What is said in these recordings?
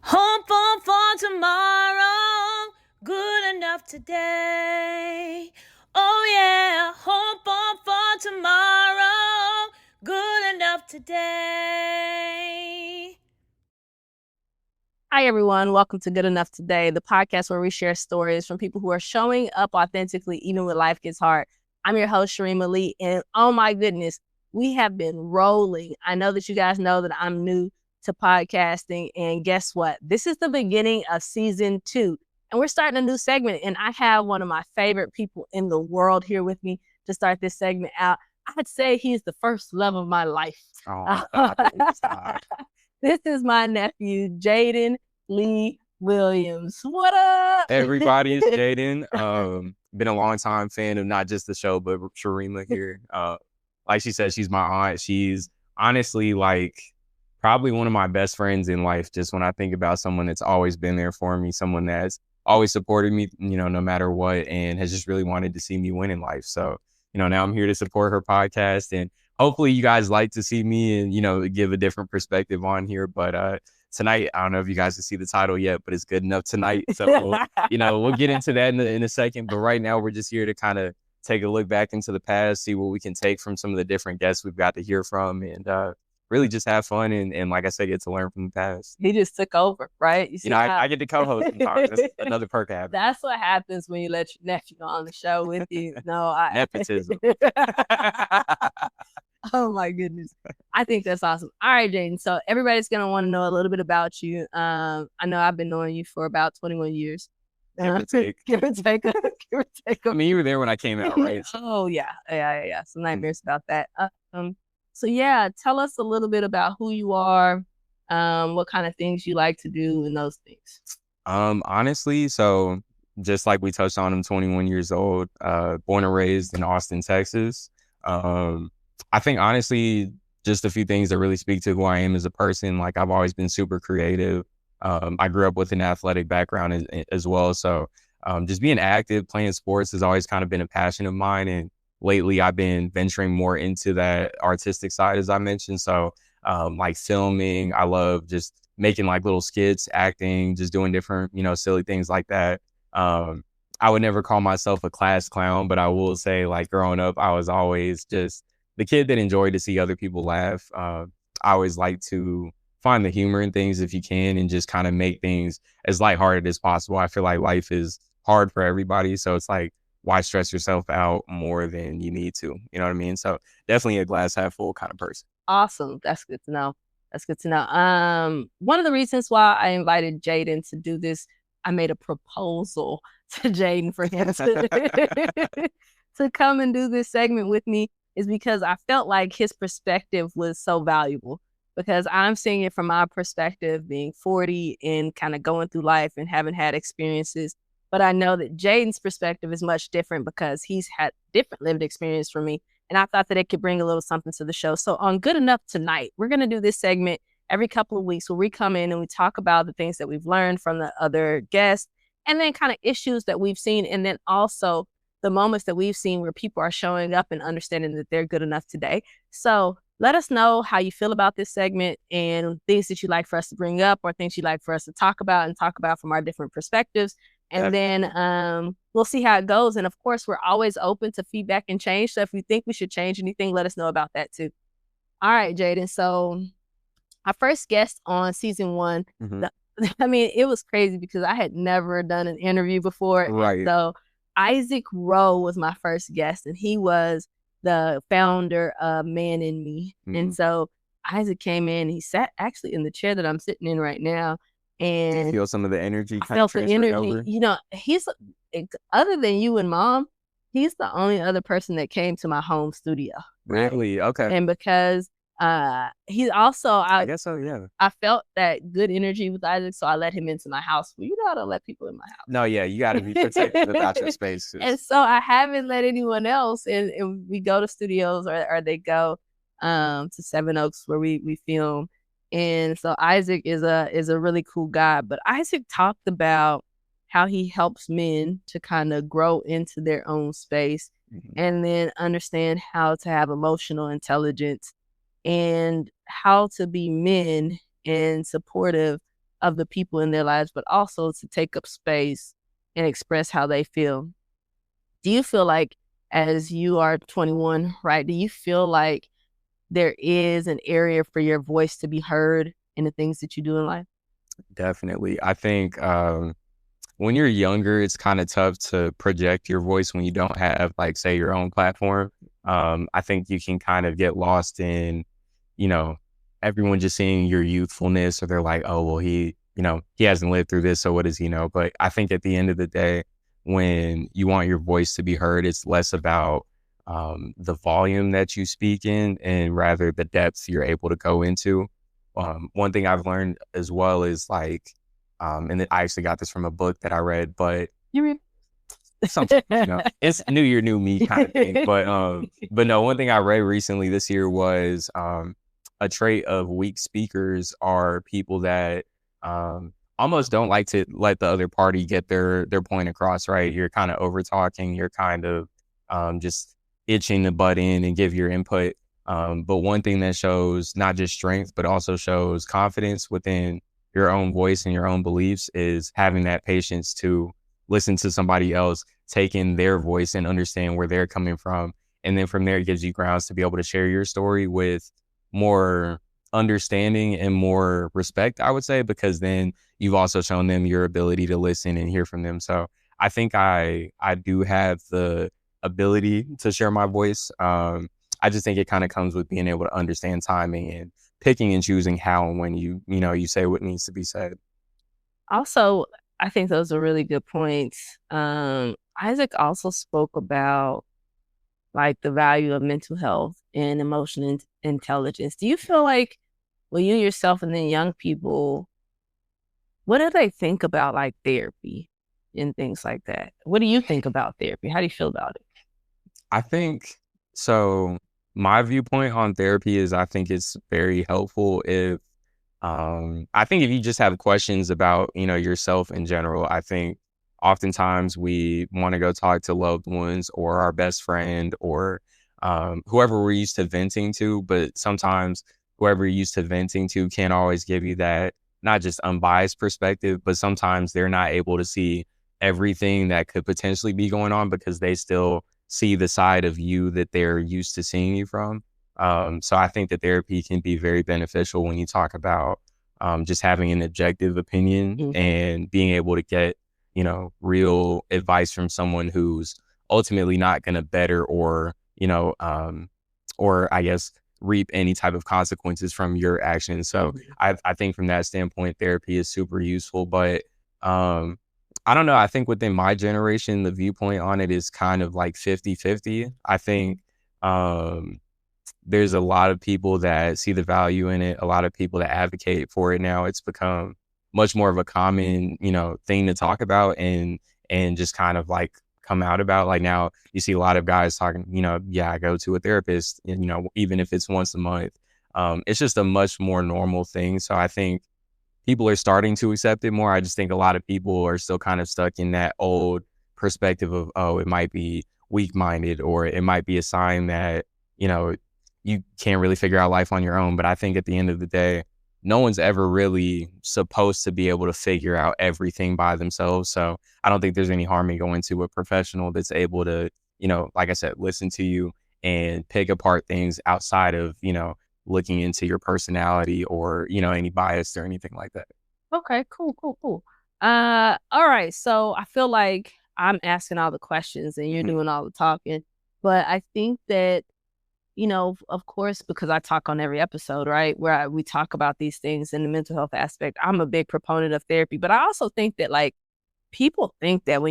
Hope for tomorrow, good enough today. Oh yeah, hope for tomorrow, good enough today. Hi everyone, welcome to Good Enough Today, the podcast where we share stories from people who are showing up authentically even when life gets hard. I'm your host, Cheremma Lee, and oh my goodness, we have been rolling. I know that you guys know that I'm new to podcasting, and guess what? This is the beginning of season 2, and we're starting a new segment, and I have one of my favorite people in the world here with me to start this segment out. I'd say he's the first love of my life. Oh, This is my nephew, Jadan Lee Williams. What up? everybody, it's Jaden. Been a long time fan of not just the show, but Cheremma here. Like she said, she's my aunt. She's honestly like probably one of my best friends in life. Just when I think about someone that's always been there for me, someone that's always supported me, no matter what, and has just really wanted to see me win in life. So, now I'm here to support her podcast, and hopefully you guys like to see me and, give a different perspective on here. But tonight, I don't know if you guys can see the title yet, but it's Good Enough Tonight. So, we'll get into that in a second. But right now, we're just here to kind of take a look back into the past, see what we can take from some of the different guests we've got to hear from, and really just have fun. And like I said, get to learn from the past. He just took over, right? You know, I get to co-host sometimes. That's another perk I have. That's what happens when you let your nephew on the show with you. Nepotism. Oh my goodness. I think that's awesome. All right, Jaden. So everybody's going to want to know a little bit about you. I know I've been knowing you for about 21 years. Give or take. Give or take. I mean, you were there when I came out, right? Oh, yeah. Some nightmares about that. So yeah, tell us a little bit about who you are, what kind of things you like to do and those things. Honestly, so just like we touched on, I'm 21 years old, born and raised in Austin, Texas. I think honestly, just a few things that really speak to who I am as a person. Like I've always been super creative. I grew up with an athletic background as well. So just being active, playing sports has always kind of been a passion of mine. And lately I've been venturing more into that artistic side, as I mentioned. So like filming, I love just making like little skits, acting, just doing different, silly things like that. I would never call myself a class clown, but I will say like growing up, I was always just the kid that enjoyed to see other people laugh. I always like to find the humor in things if you can and just kind of make things as lighthearted as possible. I feel like life is hard for everybody. So it's like, why stress yourself out more than you need to? You know what I mean? So definitely a glass half full kind of person. Awesome. That's good to know. One of the reasons why I invited Jaden to do this, I made a proposal to Jaden for him to come and do this segment with me, is because I felt like his perspective was so valuable, because I'm seeing it from my perspective, being 40 and kind of going through life and haven't had experiences. But I know that Jaden's perspective is much different because he's had different lived experience from me. And I thought that it could bring a little something to the show. So on Good Enough Tonight, we're going to do this segment every couple of weeks where we come in and we talk about the things that we've learned from the other guests, and then kind of issues that we've seen, and then also the moments that we've seen where people are showing up and understanding that they're good enough today. So let us know how you feel about this segment and things that you'd like for us to bring up or things you'd like for us to talk about from our different perspectives. And then we'll see how it goes. And of course, we're always open to feedback and change. So if you think we should change anything, let us know about that too. All right, Jaden. So our first guest on season 1, it was crazy because I had never done an interview before. Right. So Isaac Rowe was my first guest, and he was the founder of Man in Me. And so Isaac came in, he sat actually in the chair that I'm sitting in right now. And you feel some of the energy. I felt the energy. Over? He's, other than you and Mom, he's the only other person that came to my home studio. Really? Okay. And because he's also, I guess so, yeah. I felt that good energy with Isaac, so I let him into my house. Well, you know how to let people in my house. No, yeah, you got to be protective about your space. And so I haven't let anyone else, and we go to studios or they go to Seven Oaks where we film. And so Isaac is a really cool guy. But Isaac talked about how he helps men to kind of grow into their own space and then understand how to have emotional intelligence and how to be men and supportive of the people in their lives, but also to take up space and express how they feel. Do you feel like, as you are 21, right, do you feel like there is an area for your voice to be heard in the things that you do in life? Definitely. I think when you're younger, it's kind of tough to project your voice when you don't have, like, say, your own platform. I think you can kind of get lost in, you know, everyone just seeing your youthfulness, or they're like, oh, well, he hasn't lived through this, so what does he know? But I think at the end of the day, when you want your voice to be heard, it's less about the volume that you speak in, and rather the depth you're able to go into. One thing I've learned as well is, like, and I actually got this from a book that I read, but You mean? something, it's new year, new me kind of thing. But no, one thing I read recently this year was a trait of weak speakers are people that almost don't like to let the other party get their point across, right? You're kind of over talking, you're kind of just itching to butt in and give your input. But one thing that shows not just strength, but also shows confidence within your own voice and your own beliefs is having that patience to listen to somebody else, take in their voice and understand where they're coming from. And then from there, it gives you grounds to be able to share your story with more understanding and more respect, I would say, because then you've also shown them your ability to listen and hear from them. So I think I do have the ability to share my voice. I just think it kind of comes with being able to understand timing and picking and choosing how and when you say what needs to be said. Also, I think those are really good points. Isaac also spoke about, like, the value of mental health and emotional intelligence. Do you feel like, well, you yourself and then young people, what do they think about, like, therapy and things like that? What do you think about therapy? How do you feel about it? I think so. My viewpoint on therapy is I think it's very helpful if I think if you just have questions about, yourself in general. I think oftentimes we want to go talk to loved ones or our best friend or whoever we're used to venting to, but sometimes whoever you're used to venting to can't always give you that not just unbiased perspective, but sometimes they're not able to see everything that could potentially be going on because they still see the side of you that they're used to seeing you from. So I think that therapy can be very beneficial when you talk about just having an objective opinion and being able to get, real advice from someone who's ultimately not going to better or I guess reap any type of consequences from your actions. So I think from that standpoint, therapy is super useful. But I don't know. I think within my generation, the viewpoint on it is kind of like 50-50. I think there's a lot of people that see the value in it, a lot of people that advocate for it now. It's become much more of a common, thing to talk about and just kind of like come out about. Like now you see a lot of guys talking, yeah, I go to a therapist, and, even if it's once a month. It's just a much more normal thing. So I think people are starting to accept it more. I just think a lot of people are still kind of stuck in that old perspective of, oh, it might be weak-minded, or it might be a sign that, you can't really figure out life on your own. But I think at the end of the day, no one's ever really supposed to be able to figure out everything by themselves. So I don't think there's any harm in going to a professional that's able to, like I said, listen to you and pick apart things outside of, looking into your personality or, any bias or anything like that. Okay, cool. All right. So I feel like I'm asking all the questions and you're doing all the talking, but I think that, of course, because I talk on every episode, right, where we talk about these things in the mental health aspect, I'm a big proponent of therapy. But I also think that, like, people think that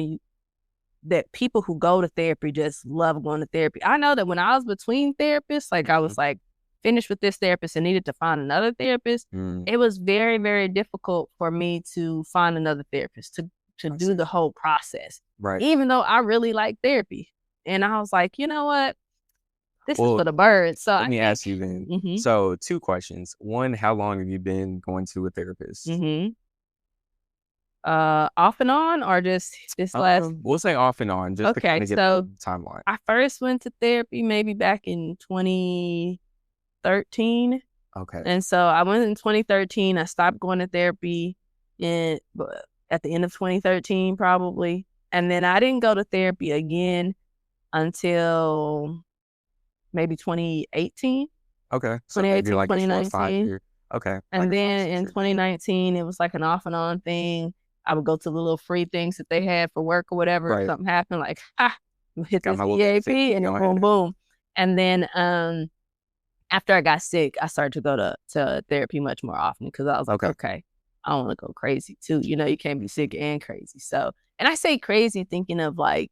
that people who go to therapy just love going to therapy. I know that when I was between therapists, like I was like finished with this therapist and needed to find another therapist, it was very, very difficult for me to find another therapist to do the whole process. Right. Even though I really like therapy. And I was like, you know what? This is for the birds. So let me ask you then. So 2 questions. One, how long have you been going to a therapist? Off and on, or just this last? We'll say off and on, just to kind of get the timeline. I first went to therapy maybe back in 2013. Okay. And so I went in 2013. I stopped going to therapy at the end of 2013, probably. And then I didn't go to therapy again until maybe 2018. Okay. So 2018, you're like 5 2019. years. Okay. And Like then 5, 6 in years. 2019, it was like an off and on thing. I would go to the little free things that they had for work or whatever. If Right. something happened, like, hit Got this my little EAP, and then going. boom, boom. And then after I got sick, I started to go to therapy much more often because I was like, okay, I don't want to go crazy too. You know, you can't be sick and crazy. So, and I say crazy thinking of like,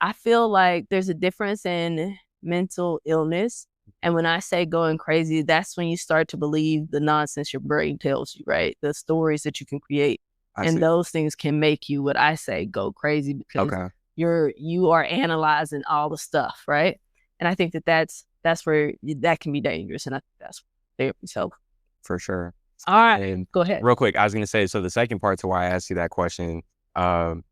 I feel like there's a difference in mental illness. And when I say going crazy, that's when you start to believe the nonsense your brain tells you, right? The stories that you can create. And those things can make you, what I say, go crazy because you are analyzing all the stuff, right? And I think that's where that can be dangerous. And I think that's therapy's help. For sure. All right. And go ahead. Real quick, I was going to say, so the second part to why I asked you that question,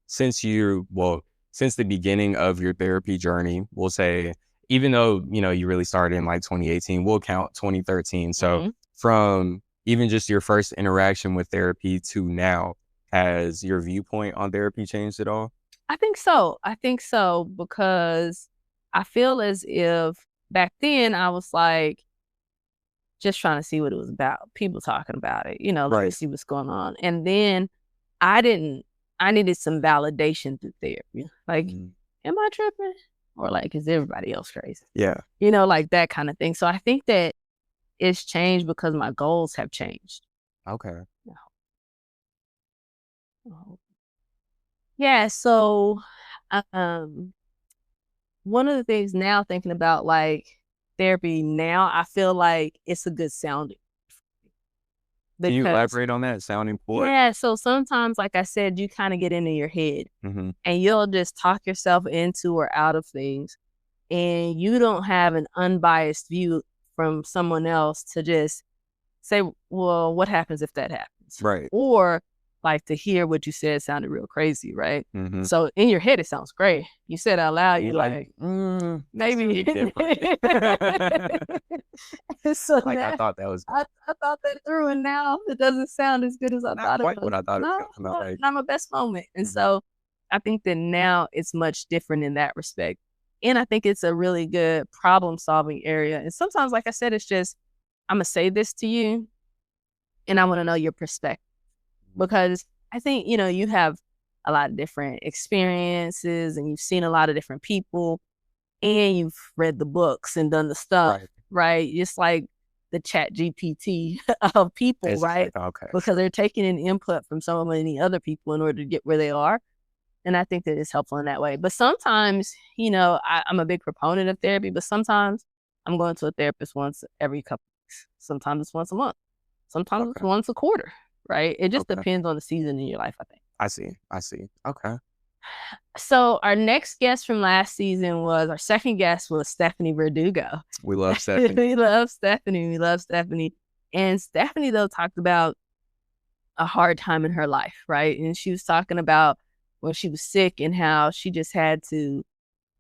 since the beginning of your therapy journey, we'll say, even though, you know, you really started in like 2018, we'll count 2013. So from even just your first interaction with therapy to now, has your viewpoint on therapy changed at all? I think so. Because I feel as if back then I was like just trying to see what it was about. People talking about it, you know, let me see what's going on. And then I needed some validation through therapy. Like, am I tripping? Or like, is everybody else crazy? Yeah. You know, like that kind of thing. So I think that it's changed because my goals have changed. Okay. Yeah. So, one of the things now thinking about like therapy now, I feel like it's a good sounding. Can you elaborate on that sounding board? Yeah. So sometimes, like I said, you kind of get into your head and you'll just talk yourself into or out of things. And you don't have an unbiased view from someone else to just say, well, what happens if that happens? Right. Or like to hear what you said sounded real crazy, right? So in your head, it sounds great. You said out loud, you're like, maybe. So like now, I thought that was. I thought that through, and now it doesn't sound as good as I thought it was. What I thought it was. Not my best moment. And so I think that now it's much different in that respect. And I think it's a really good problem solving area. And sometimes, like I said, it's just, I'm going to say this to you and I want to know your perspective, because I think, you know, you have a lot of different experiences and you've seen a lot of different people and you've read the books and done the stuff, right? It's like the chat GPT of people, right? Because they're taking an input from so many other people in order to get where they are. And I think that it's helpful in that way. But sometimes, you know, I'm a big proponent of therapy, but sometimes I'm going to a therapist once every couple weeks. Sometimes it's once a month. Sometimes it's once a quarter, right? It just depends on the season in your life, I think. I see. Okay. So our next guest from last season our second guest was Stephanie Verdugo. We love Stephanie. We love Stephanie. And Stephanie, though, talked about a hard time in her life, right? And she was talking about when she was sick and how she just had to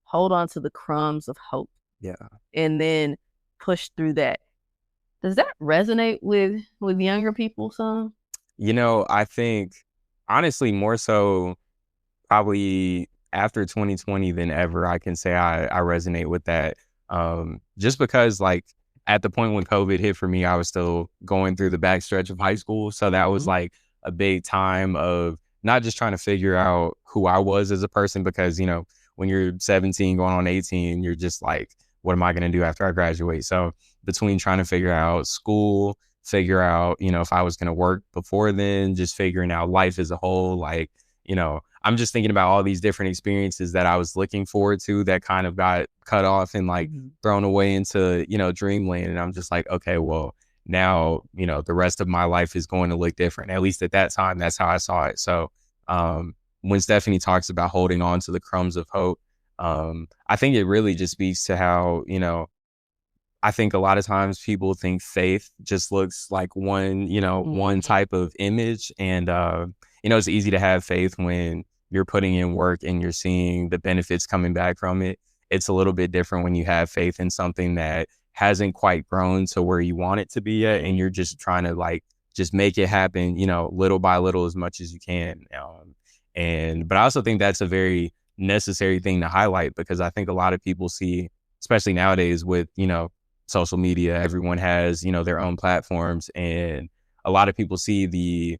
hold on to the crumbs of hope. Yeah. And then push through that. Does that resonate with younger people some? You know, I think honestly more so probably after 2020 than ever, I can say I resonate with that. Just because like at the point when COVID hit for me, I was still going through the backstretch of high school. So that was like a big time of not just trying to figure out who I was as a person, because, you know, when you're 17 going on 18, you're just like, what am I going to do after I graduate? So between trying to figure out school, figure out, you know, if I was going to work before then, just figuring out life as a whole, like, you know, I'm just thinking about all these different experiences that I was looking forward to that kind of got cut off and like thrown away into, you know, dreamland. And I'm just like, okay, well, now, you know, the rest of my life is going to look different. At least at that time, that's how I saw it. So when Stephanie talks about holding on to the crumbs of hope, I think it really just speaks to how, you know, I think a lot of times people think faith just looks like one, you know, one type of image. And, you know, it's easy to have faith when you're putting in work and you're seeing the benefits coming back from it. It's a little bit different when you have faith in something that hasn't quite grown to where you want it to be yet. And you're just trying to like just make it happen, little by little as much as you can. But I also think that's a very necessary thing to highlight, because I think a lot of people see, especially nowadays with, social media, everyone has, their own platforms, and a lot of people see the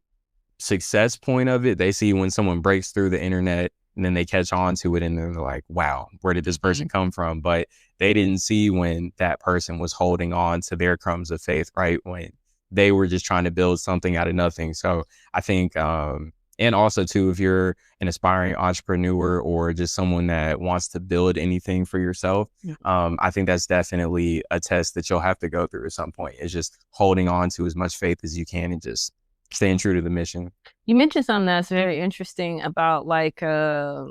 success point of it. They see when someone breaks through the internet and then they catch on to it and then they're like, wow, where did this person come from? But they didn't see when that person was holding on to their crumbs of faith, right? When they were just trying to build something out of nothing. So I think, and also too, if you're an aspiring entrepreneur or just someone that wants to build anything for yourself, I think that's definitely a test that you'll have to go through at some point. It's just holding on to as much faith as you can and just staying true to the mission. You mentioned something that's very interesting about like how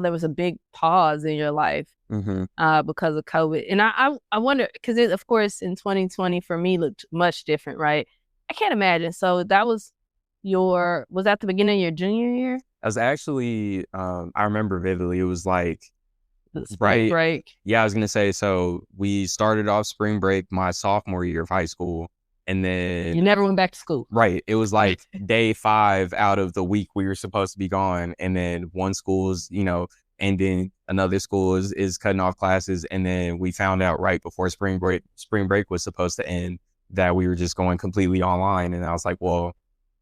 there was a big pause in your life because of COVID. And I wonder, because of course in 2020 for me looked much different, right? I can't imagine. So that was that the beginning of your junior year? I was actually, I remember vividly, it was like, the spring break. Yeah, I was going to say, so we started off spring break my sophomore year of high school. And then you never went back to school. Right. It was like day 5 out of the week we were supposed to be gone. And then one school is, ending, another school is cutting off classes. And then we found out right before spring break was supposed to end that we were just going completely online. And I was like, well,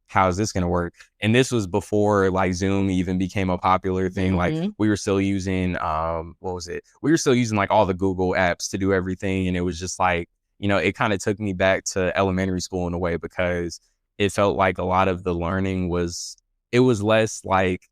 how is this going to work? And this was before like Zoom even became a popular thing. Like we were still using, what was it? We were still using like all the Google apps to do everything. And it was just like, it kind of took me back to elementary school in a way, because it felt like a lot of the learning was less like,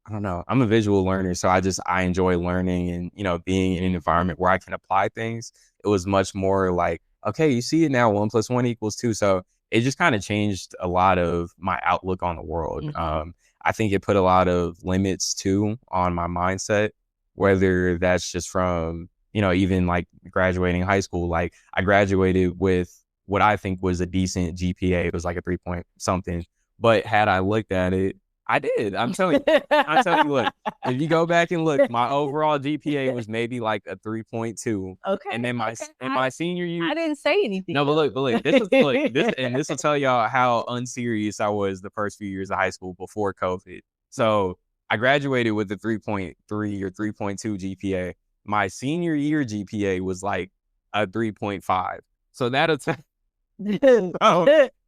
I don't know, I'm a visual learner. So I enjoy learning and, being in an environment where I can apply things. It was much more like, okay, you see it now, 1 + 1 = 2. So it just kind of changed a lot of my outlook on the world. I think it put a lot of limits too on my mindset, whether that's just from, even like graduating high school. Like I graduated with what I think was a decent GPA. It was like a 3 point something. But had I looked at it, I did. I'm telling you, look, if you go back and look, my overall GPA was maybe like a 3.2. Okay. And then my senior year, I didn't say anything. No, but look, this will tell y'all how unserious I was the first few years of high school before COVID. So I graduated with a 3.3 or 3.2 GPA. My senior year GPA was like a 3.5. So that'll tell.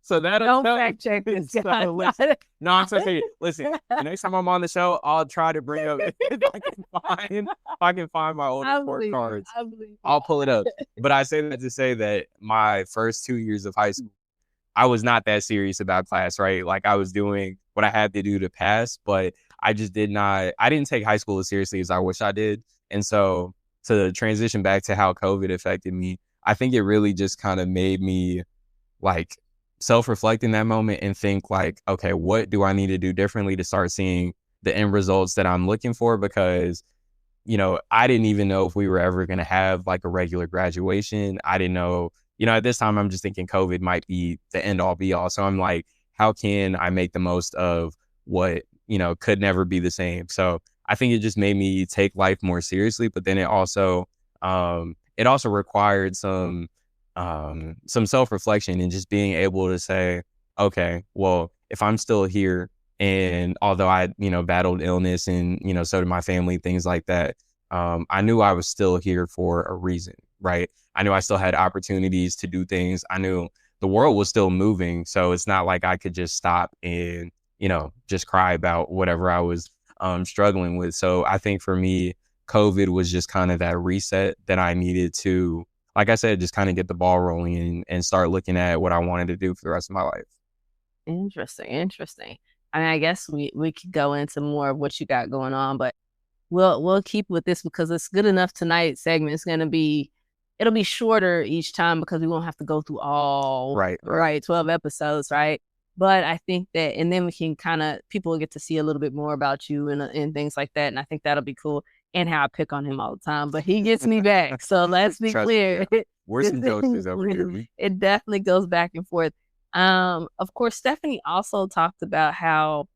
So that'll don't fact check this guy. No, I'm saying, listen. The next time I'm on the show, I'll try to bring up if I can find my old report cards. I'll pull it up. But I say that to say that my first 2 years of high school, I was not that serious about class, right? Like I was doing what I had to do to pass, but I didn't take high school as seriously as I wish I did. And so to transition back to how COVID affected me, I think it really just kind of made me like self-reflect in that moment and think like, okay, what do I need to do differently to start seeing the end results that I'm looking for? Because, I didn't even know if we were ever going to have like a regular graduation. I didn't know, at this time, I'm just thinking COVID might be the end all be all. So I'm like, how can I make the most of what, could never be the same? So I think it just made me take life more seriously, but then it also required some self-reflection and just being able to say, okay, well, if I'm still here, and although I, battled illness and, so did my family, things like that, I knew I was still here for a reason, right? I knew I still had opportunities to do things. I knew the world was still moving. So it's not like I could just stop and, just cry about whatever I was struggling with. So I think for me, COVID was just kind of that reset that I needed to, like I said, just kind of get the ball rolling and start looking at what I wanted to do for the rest of my life. Interesting. I mean, I guess we could go into more of what you got going on, but we'll keep with this because it's good enough tonight segment. It'll be shorter each time because we won't have to go through all 12 episodes, right? But I think that, and then we can people will get to see a little bit more about you and things like that. And I think that'll be cool. And how I pick on him all the time, but he gets me back. So let's be clear. We're some jokesters over here. It definitely goes back and forth. Of course, Stephanie also talked about how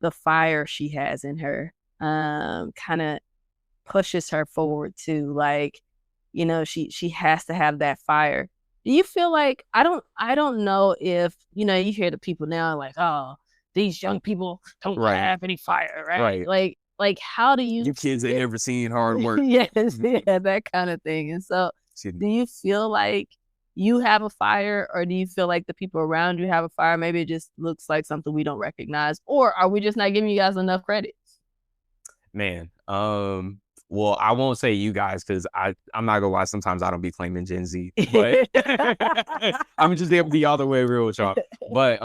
the fire she has in her kind of pushes her forward to, like, she has to have that fire. Do you feel like I don't know if, you hear the people now like, oh, these young people don't have any fire, right? Like how do you kids ain't never seen hard work. Yes, yeah, that kind of thing. And so do you feel like you have a fire, or do you feel like the people around you have a fire? Maybe it just looks like something we don't recognize, or are we just not giving you guys enough credit? Man, well, I won't say you guys because I'm not gonna lie. Sometimes I don't be claiming Gen Z, but I'm just able to be all the way real with y'all. But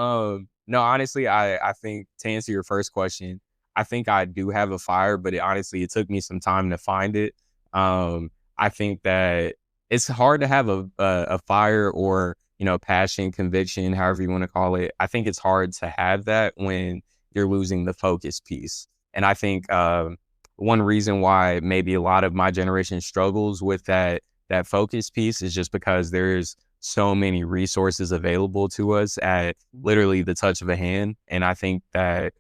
no, honestly, I think to answer your first question, I think I do have a fire, but honestly, it took me some time to find it. I think that it's hard to have a fire or passion, conviction, however you want to call it. I think it's hard to have that when you're losing the focus piece. And I think one reason why maybe a lot of my generation struggles with that focus piece is just because there's so many resources available to us at literally the touch of a hand. And I think that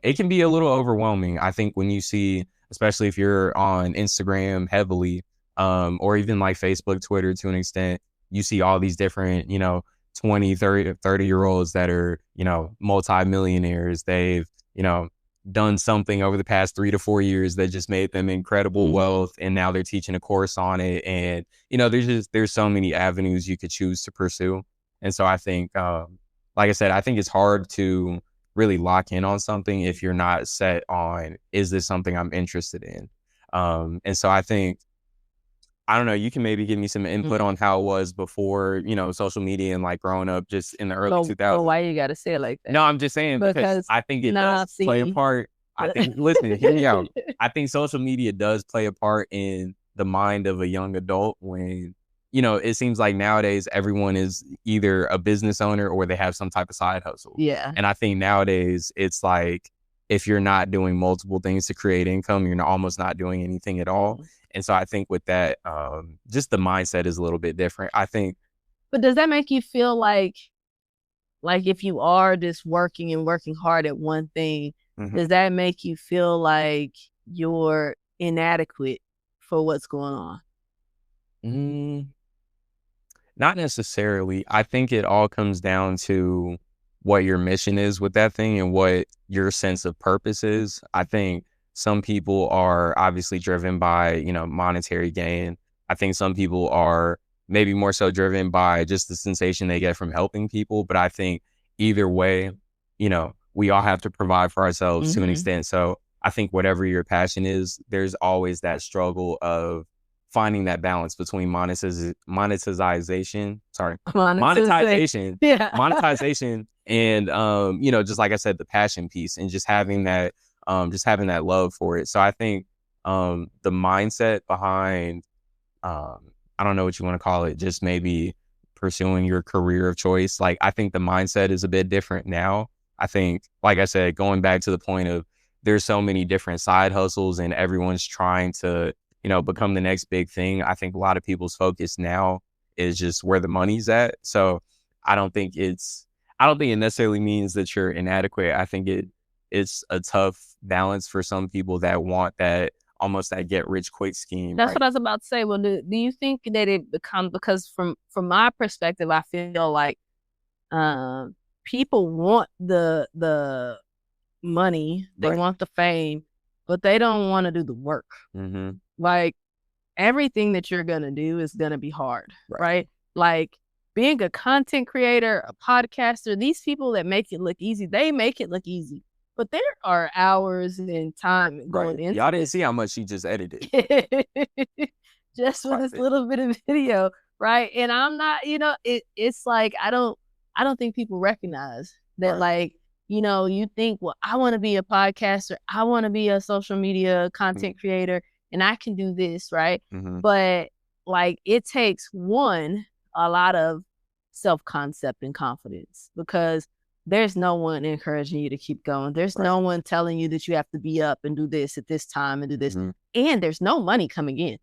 it can be a little overwhelming. I think when you see, especially if you're on Instagram heavily, or even like Facebook, Twitter to an extent, you see all these different, 20, 30-year-olds that are, multimillionaires. They've, done something over the past 3 to 4 years that just made them incredible wealth, and now they're teaching a course on it. And there's so many avenues you could choose to pursue. And so I think like I said, I think it's hard to really lock in on something if you're not set on, is this something I'm interested in? And so I think, I don't know, you can maybe give me some input on how it was before, social media and like growing up just in the early 2000s. Why you got to say it like that? No, I'm just saying because I think it does play a part. I think, listen, hear me out. I think social media does play a part in the mind of a young adult when, it seems like nowadays everyone is either a business owner or they have some type of side hustle. Yeah. And I think nowadays it's like, if you're not doing multiple things to create income, you're almost not doing anything at all. And so I think with that, just the mindset is a little bit different, I think. But does that make you feel like if you are just working and working hard at one thing, does that make you feel like you're inadequate for what's going on? Not necessarily. I think it all comes down to what your mission is with that thing and what your sense of purpose is. I think some people are obviously driven by, monetary gain. I think some people are maybe more so driven by just the sensation they get from helping people. But I think either way, we all have to provide for ourselves to an extent. So I think whatever your passion is, there's always that struggle of finding that balance between monetization, Yeah. monetization, and just like I said, the passion piece, and just having that love for it. So I think the mindset behind I don't know what you want to call it, just maybe pursuing your career of choice. Like, I think the mindset is a bit different now. I think, like I said, going back to the point of there's so many different side hustles and everyone's trying to, become the next big thing. I think a lot of people's focus now is just where the money's at. So I don't think it necessarily means that you're inadequate. I think it's a tough balance for some people that want that, almost that get rich quick scheme. That's what I was about to say. Well, do you think that it becomes, because from my perspective, I feel like people want the money, they want the fame, but they don't want to do the work. Like, everything that you're gonna do is gonna be hard, right? Like, being a content creator, a podcaster, these people that make it look easy, they make it look easy. But there are hours and time going into Y'all didn't see how much she just edited. Just for this little bit of video, right? And I'm not, it's like I don't think people recognize that, like, you think, well, I want to be a podcaster, I want to be a social media content creator, and I can do this, right? But like, it takes a lot of self-concept and confidence, because there's no one encouraging you to keep going. There's no one telling you that you have to be up and do this at this time and do this. And there's no money coming in,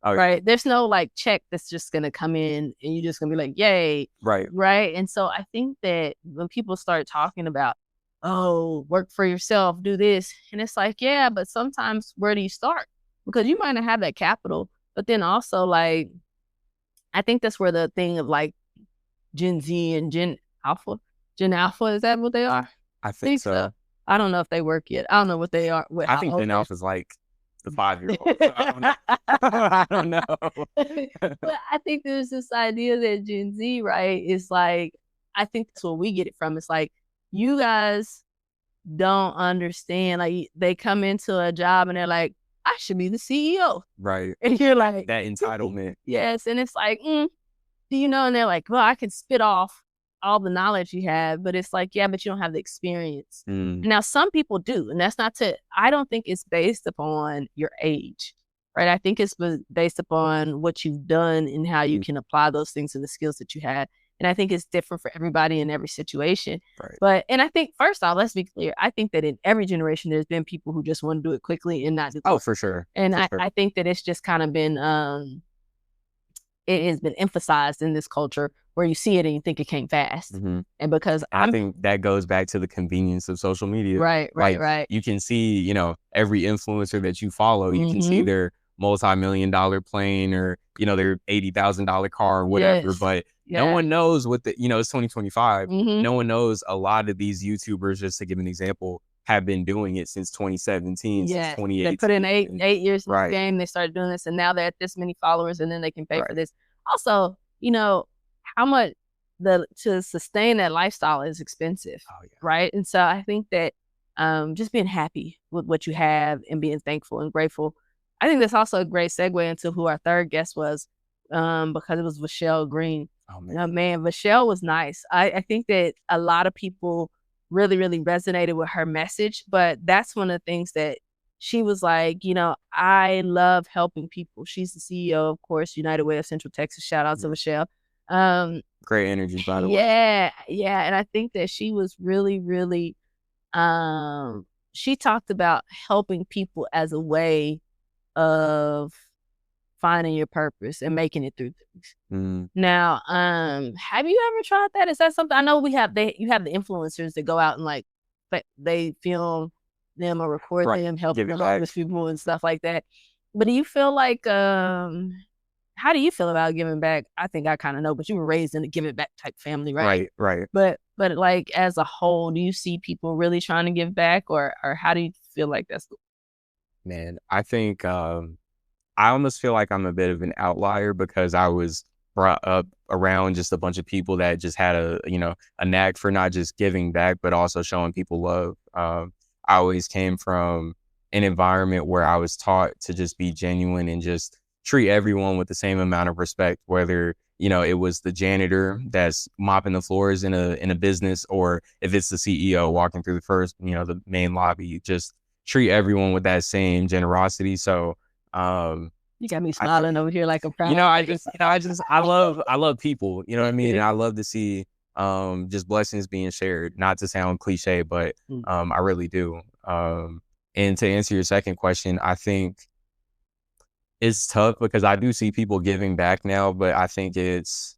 right? There's no like check that's just going to come in and you're just going to be like, yay. Right. And so I think that when people start talking about, oh, work for yourself, do this. And it's like, yeah, but sometimes where do you start? Because you might not have that capital, but then also, like, I think that's where the thing of like Gen Z and Gen Alpha. Gen Alpha, is that what they are? I think so. I don't know if they work yet. I don't know what they are. I think Gen Alpha is like the 5-year-old. So I don't know. I don't know. But I think there's this idea that Gen Z, right, is like, I think that's where we get it from. It's like, you guys don't understand. Like, they come into a job and they're like, I should be the CEO. Right. And you're like, that entitlement. Yes. And it's like, do you know? And they're like, well, I can spit off all the knowledge you have, but it's like, yeah, but you don't have the experience. Now, some people do, and that's not I don't think it's based upon your age, right? I think it's based upon what you've done and how you can apply those things and the skills that you had. And I think it's different for everybody in every situation. Right. And I think, first off, let's be clear. I think that in every generation, there's been people who just want to do it quickly and not do it. Oh, for sure. And I think that it's just kind of been, it has been emphasized in this culture where you see it and you think it came fast. And because I think that goes back to the convenience of social media. Right. You can see, you know, every influencer that you follow, you can see their multi-million-dollar plane or, you know, their $80,000 car or whatever. Yes. But no one knows what you know, it's 2025. No one knows a lot of these YouTubers, just to give an example, have been doing it since 2017, since 2018. They put in eight years in the game. They started doing this, and now they're at this many followers, and then they can pay for this. Also, you know, how much to sustain that lifestyle is expensive, right? And so I think that just being happy with what you have and being thankful and grateful. I think that's also a great segue into who our third guest was, because it was Michelle Green. Oh man, Michelle was nice. I think that a lot of people really, really resonated with her message, but that's one of the things that she was like, you know, I love helping people. She's the CEO, of course, United Way of Central Texas. Shout out to Michelle. Great energy, by the way. Yeah. And I think that she was really, really, she talked about helping people as a way of finding your purpose and making it through things. Now, have you ever tried that? Is that something? I know you have the influencers that go out and like, they film them or record them, helping homeless people and stuff like that. But do you feel like, how do you feel about giving back? I think I kind of know, but you were raised in a give it back type family, right? Right. But like, as a whole, do you see people really trying to give back, or how do you feel like that's? Man, I think I almost feel like I'm a bit of an outlier because I was brought up around just a bunch of people that just had a knack for not just giving back, but also showing people love. I always came from an environment where I was taught to just be genuine and just treat everyone with the same amount of respect, whether, you know, it was the janitor that's mopping the floors in a business, or if it's the CEO walking through the main lobby, just treat everyone with that same generosity. So, you got me smiling over here like I'm proud. I love people, you know what I mean? And I love to see, just blessings being shared, not to sound cliche, but, I really do. And to answer your second question, I think it's tough because I do see people giving back now, but I think because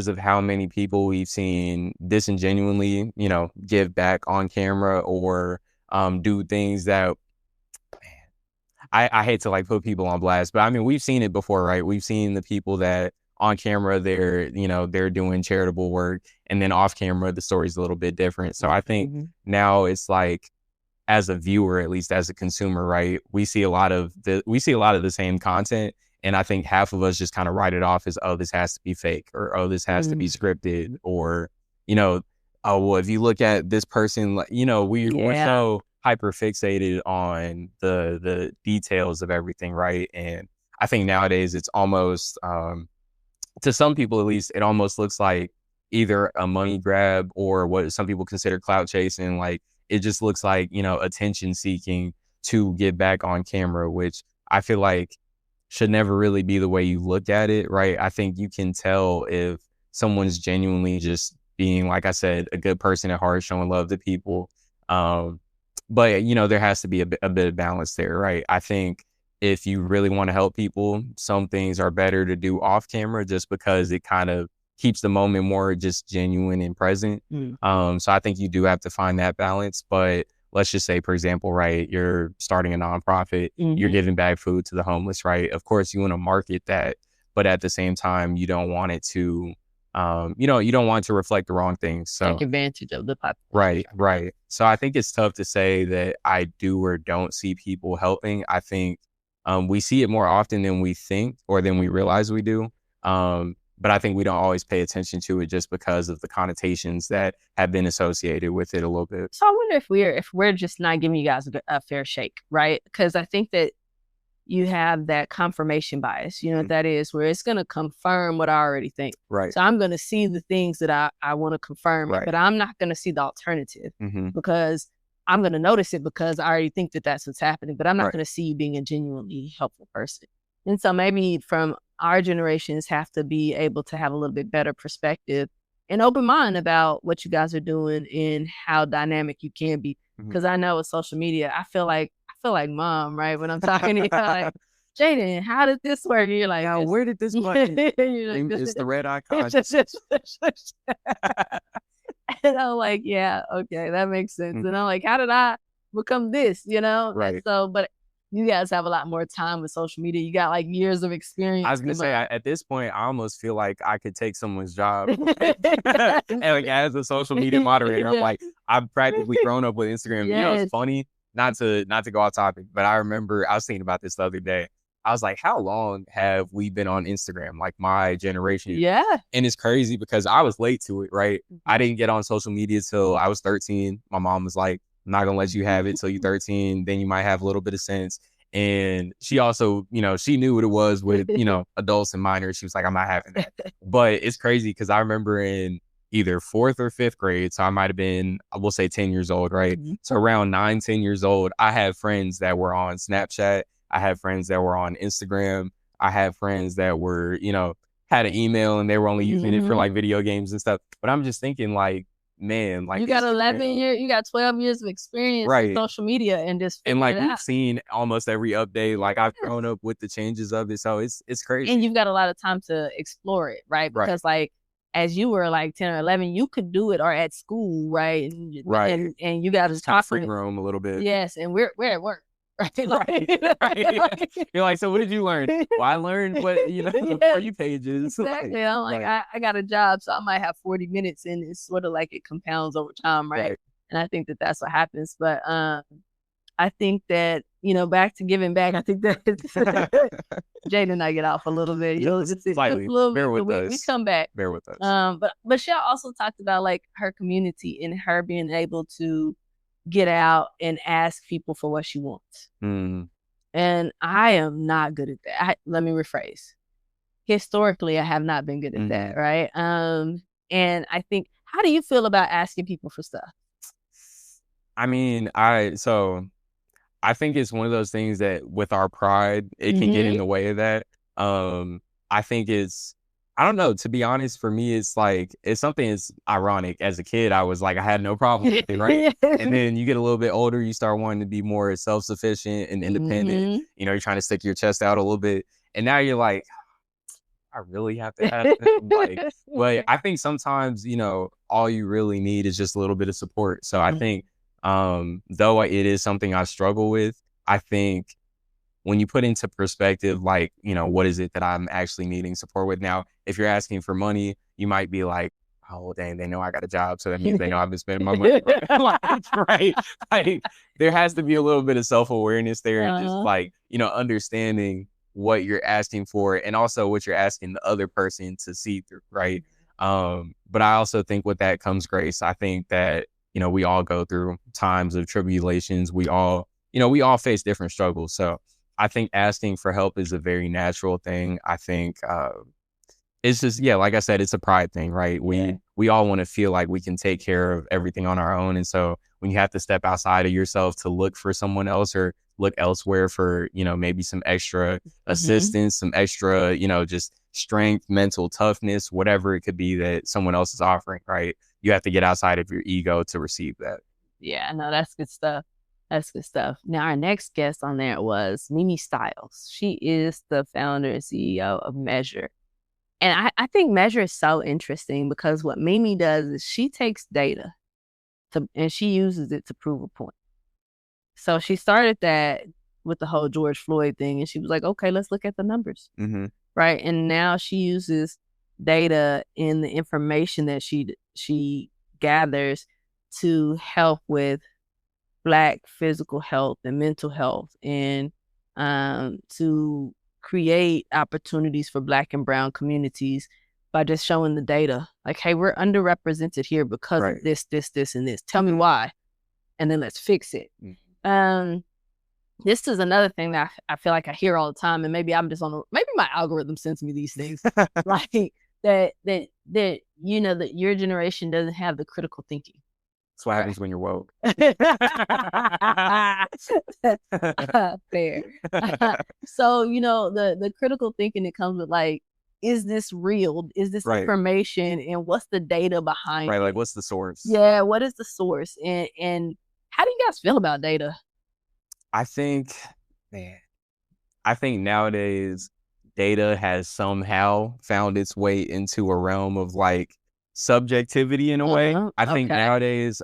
of how many people we've seen disingenuinely, you know, give back on camera or, do things that, I hate to like put people on blast, but I mean, we've seen it before, right? We've seen the people that on camera, they're doing charitable work, and then off camera, the story's a little bit different. So I think now it's like, as a viewer, at least as a consumer, right? We see a lot of the same content. And I think half of us just kind of write it off as, oh, this has to be fake, or, oh, this has to be scripted, or, you know, oh, well, if you look at this person, you know, we're so hyper fixated on the details of everything, right? And I think nowadays it's almost, to some people at least, it almost looks like either a money grab or what some people consider clout chasing. Like, it just looks like, you know, attention seeking to get back on camera, which I feel like should never really be the way you look at it, right? I think you can tell if someone's genuinely just being, like I said, a good person at heart, showing love to people. But, you know, there has to be a bit of balance there, right? I think if you really want to help people, some things are better to do off camera just because it kind of keeps the moment more just genuine and present. So I think you do have to find that balance. But let's just say, for example, right, you're starting a nonprofit, you're giving back food to the homeless, right? Of course, you want to market that, but at the same time, you don't want it to you know, you don't want to reflect the wrong things. So take advantage of the population. right. So I think it's tough to say that I do or don't see people helping. I think we see it more often than we think or than we realize we do. But I think we don't always pay attention to it just because of the connotations that have been associated with it a little bit. So I wonder if we're just not giving you guys a fair shake, right? Because I think that you have that confirmation bias, you know what that is, where it's going to confirm what I already think. Right. So I'm going to see the things that I want to confirm, but I'm not going to see the alternative because I'm going to notice it because I already think that that's what's happening, but I'm not going to see you being a genuinely helpful person. And so maybe from our generations have to be able to have a little bit better perspective and open mind about what you guys are doing and how dynamic you can be. Because I know with social media, I feel like mom, right? When I'm talking to you, like, Jaden, how did this work? And you're like, oh, where did this button? It's the red icon. And I'm like, yeah, okay, that makes sense. And I'm like, how did I become this? You know? Right. And so, but you guys have a lot more time with social media. You got like years of experience. I was gonna say, at this point, I almost feel like I could take someone's job. And like as a social media moderator, I'm like, I've practically grown up with Instagram. You know, it's funny, not to go off topic, but I remember I was thinking about this the other day. I was like, how long have we been on Instagram? Like my generation. Yeah. And it's crazy because I was late to it, right? I didn't get on social media till I was 13. My mom was like, I'm not gonna let you have it till you're 13. Then you might have a little bit of sense. And she also, you know, she knew what it was with, you know, adults and minors. She was like, I'm not having that. But it's crazy because I remember in either 4th or 5th grade, so I might have been, I will say 10 years old, right? So around 9, 10 years old, I had friends that were on Snapchat. I had friends that were on Instagram. I had friends that were, you know, had an email and they were only using it for like video games and stuff. But I'm just thinking like, man, like you got 11 years, you got 12 years of experience in social media and just like we've seen almost every update. Like I've grown up with the changes of it, so it's crazy. And you've got a lot of time to explore it, right? Because like as you were like 10 or 11, you could do it or at school, right? And you got to talk free roam a little bit. Yes, and we're at work. Right. You're like, so what did you learn? Well, I learned what, you know, for you pages. Exactly. I'm like, I got a job, so I might have 40 minutes and it's sort of like it compounds over time, right? And I think that that's what happens. But I think that, you know, back to giving back, I think that Jaden and I get off a little bit. You know, just slightly. Bear with us. We come back. Bear with us. But she also talked about like her community and her being able to get out and ask people for what she wants. And I am not good at that. Let me rephrase. Historically, I have not been good at that, right? And I think, how do you feel about asking people for stuff? I mean, I think it's one of those things that with our pride, it can get in the way of that. I think I don't know, to be honest, for me, it's like, it's something that's ironic. As a kid, I was like, I had no problem with it, right? And then you get a little bit older, you start wanting to be more self-sufficient and independent. You know, you're trying to stick your chest out a little bit. And now you're like, I really have to have them. Like, but I think sometimes, you know, all you really need is just a little bit of support. So I think, though it is something I struggle with, I think when you put into perspective, like, you know, what is it that I'm actually needing support with now? If you're asking for money, you might be like, oh, dang, they know I got a job. So that means they know I've been spending my money. Right. Like, there has to be a little bit of self-awareness there and just like, you know, understanding what you're asking for and also what you're asking the other person to see through. Right. But I also think with that comes grace. I think that, you know, we all go through times of tribulations. We all face different struggles. So I think asking for help is a very natural thing. I think it's just, like I said, it's a pride thing, right? We all want to feel like we can take care of everything on our own. And so when you have to step outside of yourself to look for someone else or look elsewhere for, you know, maybe some extra assistance, some extra, you know, just strength, mental toughness, whatever it could be that someone else is offering, right? You have to get outside of your ego to receive that. Yeah, no, that's good stuff. That's good stuff. Now, our next guest on there was Mimi Styles. She is the founder and CEO of Measure. And I think Measure is so interesting because what Mimi does is she takes data and she uses it to prove a point. So she started that with the whole George Floyd thing. And she was like, okay, let's look at the numbers. Right. And now she uses data and the information that she gathers to help with Black physical health and mental health, and to create opportunities for Black and brown communities by just showing the data. Like, hey, we're underrepresented here because of this, and this. Tell me why, and then let's fix it. This is another thing that I feel like I hear all the time, and maybe I'm just maybe my algorithm sends me these things, like that you know, that your generation doesn't have the critical thinking. That's what happens when you're woke. Fair. So, you know, the critical thinking that comes with, like, is this real? Is this information? And what's the data behind it? Like, what's the source? Yeah, what is the source? And how do you guys feel about data? I think nowadays data has somehow found its way into a realm of like subjectivity in a way. I think nowadays,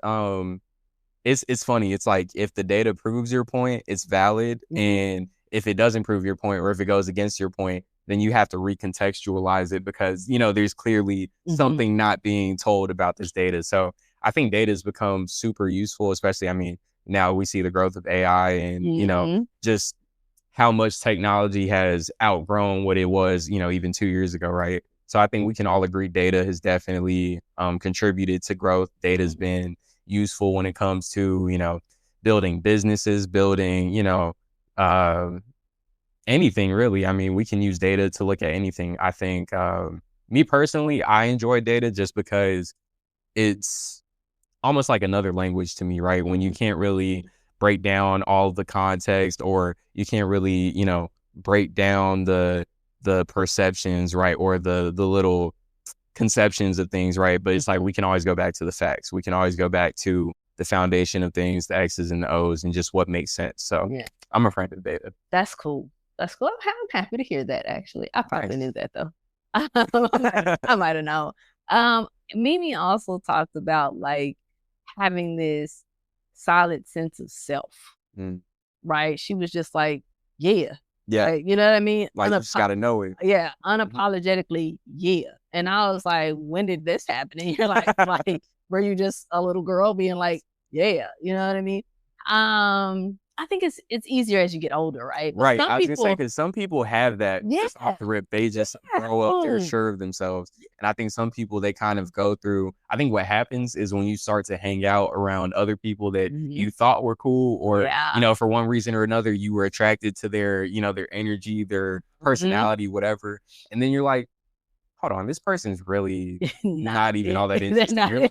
it's funny. It's like, if the data proves your point, it's valid. And if it doesn't prove your point, or if it goes against your point, then you have to recontextualize it, because, you know, there's clearly something not being told about this data. So I think data has become super useful, especially, I mean, now we see the growth of AI and, you know, just how much technology has outgrown what it was, you know, even 2 years ago, right? So I think we can all agree data has definitely contributed to growth. Data has been useful when it comes to, you know, building businesses, building, you know, anything really. I mean, we can use data to look at anything. I think me personally, I enjoy data just because it's almost like another language to me, right? When you can't really break down all the context, or you can't really, you know, break down the perceptions, right? Or the little conceptions of things, right? But it's like, we can always go back to the facts. We can always go back to the foundation of things, the X's and the O's, and just what makes sense. So I'm a friend of data. That's cool. That's cool. I'm happy to hear that, actually. I probably knew that, though. I might have known. Mimi also talked about, like, having this solid sense of self, right? She was just like, like, you know what I mean? Like, you just gotta know it. Yeah, unapologetically, And I was like, when did this happen? And you're like, were you just a little girl being like, you know what I mean? I think it's easier as you get older, right? But right. I was gonna say, because some people have that just off the rip. They just grow up, they're sure of themselves. And I think some people, they kind of go through, I think what happens is when you start to hang out around other people that you thought were cool, or, you know, for one reason or another, you were attracted to their, you know, their energy, their personality, whatever. And then you're like, hold on, this person's really not even all that interesting. I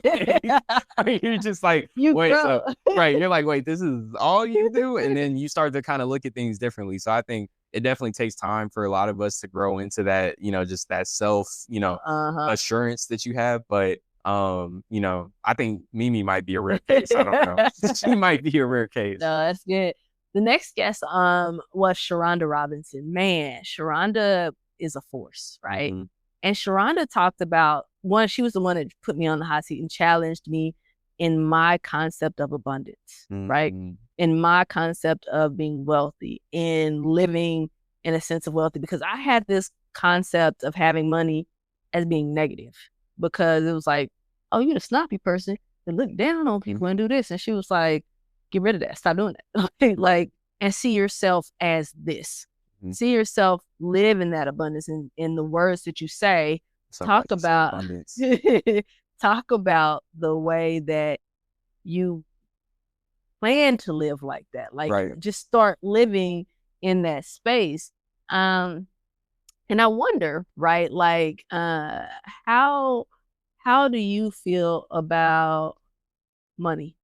mean, you're just like, wait, you're like, wait, this is all you do? And then you start to kind of look at things differently. So I think it definitely takes time for a lot of us to grow into that, you know, just that self, you know, assurance that you have. But, you know, I think Mimi might be a rare case. I don't know. She might be a rare case. No, that's good. The next guest was Sharonda Robinson. Man, Sharonda is a force, right? And Sharonda talked about, one, she was the one that put me on the hot seat and challenged me in my concept of abundance, right? In my concept of being wealthy and living in a sense of wealthy, because I had this concept of having money as being negative, because it was like, oh, you're a snobby person that look down on people and do this. And she was like, get rid of that. Stop doing that. Like, and see yourself as this. See yourself live in that abundance, in the words that you say. Talk about talk about the way that you plan to live like that. Like, just start living in that space. And I wonder, right, like, how do you feel about money?